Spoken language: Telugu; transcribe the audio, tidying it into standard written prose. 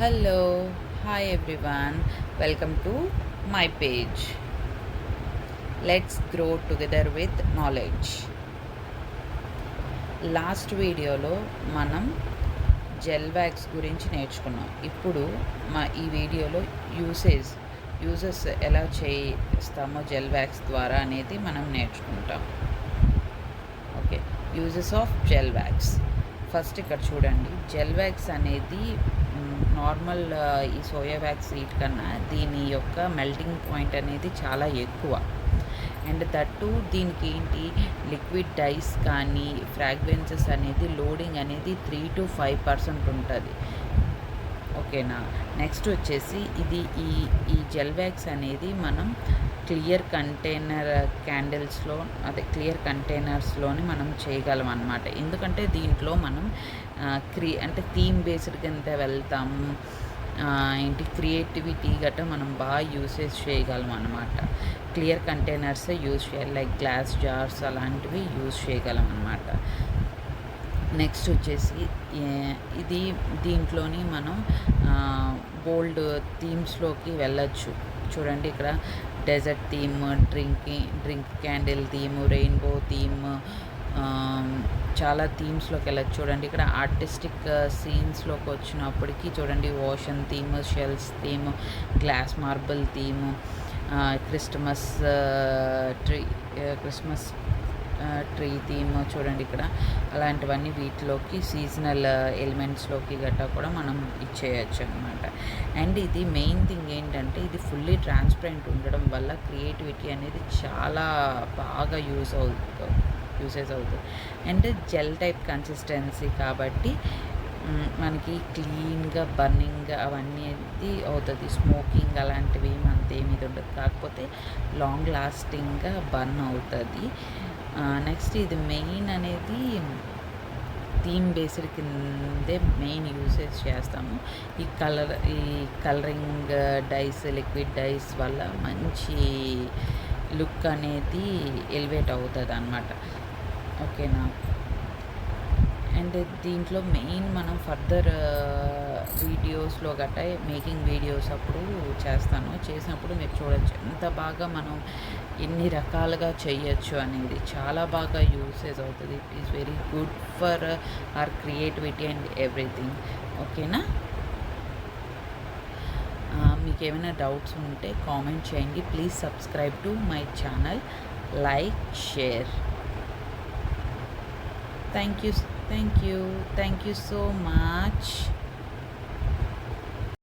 Hello, hi everyone, welcome to my page. Let's grow together with knowledge. Last వీడియోలో మనం జెల్ వ్యాక్స్ గురించి నేర్చుకున్నాం. ఇప్పుడు ఈ వీడియోలో యూజెస్ ఎలా చేస్తామో జెల్ వ్యాక్స్ ద్వారా అనేది మనం నేర్చుకుంటాం. Okay, uses of gel wax. First ఇక్కడ చూడండి, జెల్ వ్యాక్స్ అనేది నార్మల్ ఈ సోయా వ్యాక్స్ సీడ్ కన్నా దీని యొక్క మెల్టింగ్ పాయింట్ అనేది చాలా ఎక్కువ. అండ్ దట్టు దీనికి ఏంటి, లిక్విడ్ డైస్ కానీ ఫ్రాగ్రెన్సెస్ అనేది లోడింగ్ అనేది 3 to 5% ఉంటుంది. ఓకేనా. నెక్స్ట్ వచ్చేసి ఇది ఈ జెల్ వ్యాక్స్ అనేది మనం క్లియర్ కంటైనర్స్లోని మనం చేయగలం అన్నమాట. ఎందుకంటే దీంట్లో మనం అంటే థీమ్ బేస్డ్ కింద వెళ్తాము. క్రియేటివిటీ గట్రా మనం బాగా యూసేజ్ చేయగలం అన్నమాట. క్లియర్ కంటైనర్సే యూజ్ చేయాలి, లైక్ గ్లాస్ జార్స్ అలాంటివి యూజ్ చేయగలం అన్నమాట. నెక్స్ట్ వచ్చేసి దీంట్లోని మనం బోల్డ్ థీమ్స్లోకి వెళ్ళచ్చు. చూడండి, ఇక్కడ dessert theme, drink candle theme, rainbow theme, చాలా థీమ్స్లోకి వెళ్ళచ్చు. చూడండి, ఇక్కడ ఆర్టిస్టిక్ సీన్స్లోకి వచ్చినప్పటికీ చూడండి, ocean theme, shells theme, glass marble theme, Christmas tree theme చూడండి ఇక్కడ. అలాంటివన్నీ వీటిలోకి సీజనల్ ఎలిమెంట్స్లోకి గట్టా కూడా మనం ఇచ్చేయచ్చు అనమాట. అండ్ ఇది మెయిన్ థింగ్ ఏంటంటే, ఇది ఫుల్లీ ట్రాన్స్పరెంట్ ఉండడం వల్ల క్రియేటివిటీ అనేది చాలా బాగా యూసేజ్ అవుతుంది. అండ్ జెల్ టైప్ కన్సిస్టెన్సీ కాబట్టి మనకి క్లీన్గా బర్నింగ్ అవన్నీ అవుతుంది. స్మోకింగ్ అలాంటివి మనదేమీ ఉండదు, కాకపోతే లాంగ్ లాస్టింగ్గా బర్న్ అవుతుంది. నెక్స్ట్ ఇది మెయిన్ అనేది థీమ్ బేస్డ్ కిందే మెయిన్ యూసేజ్ చేస్తాము. ఈ కలరింగ్ డైస్, లిక్విడ్ డైస్ వల్ల మంచి లుక్ అనేది ఎలివేట్ అవుతుంది అన్నమాట. ఓకేనా. అండ్ దీంట్లో మెయిన్ మనం ఫర్దర్ వీడియోస్లో గట్టా మేకింగ్ వీడియోస్ అప్పుడు చేసినప్పుడు మీరు చూడొచ్చు ఎంత బాగా మనం ఎన్ని రకాలుగా చేయొచ్చు అనేది. చాలా బాగా యూసేజ్ అవుతుంది. It is very good for hour creativity and everything. ఓకేనా. మీకు ఏమైనా డౌట్స్ ఉంటే కామెంట్ చేయండి. Please subscribe to my channel, like, share. Thank you so much.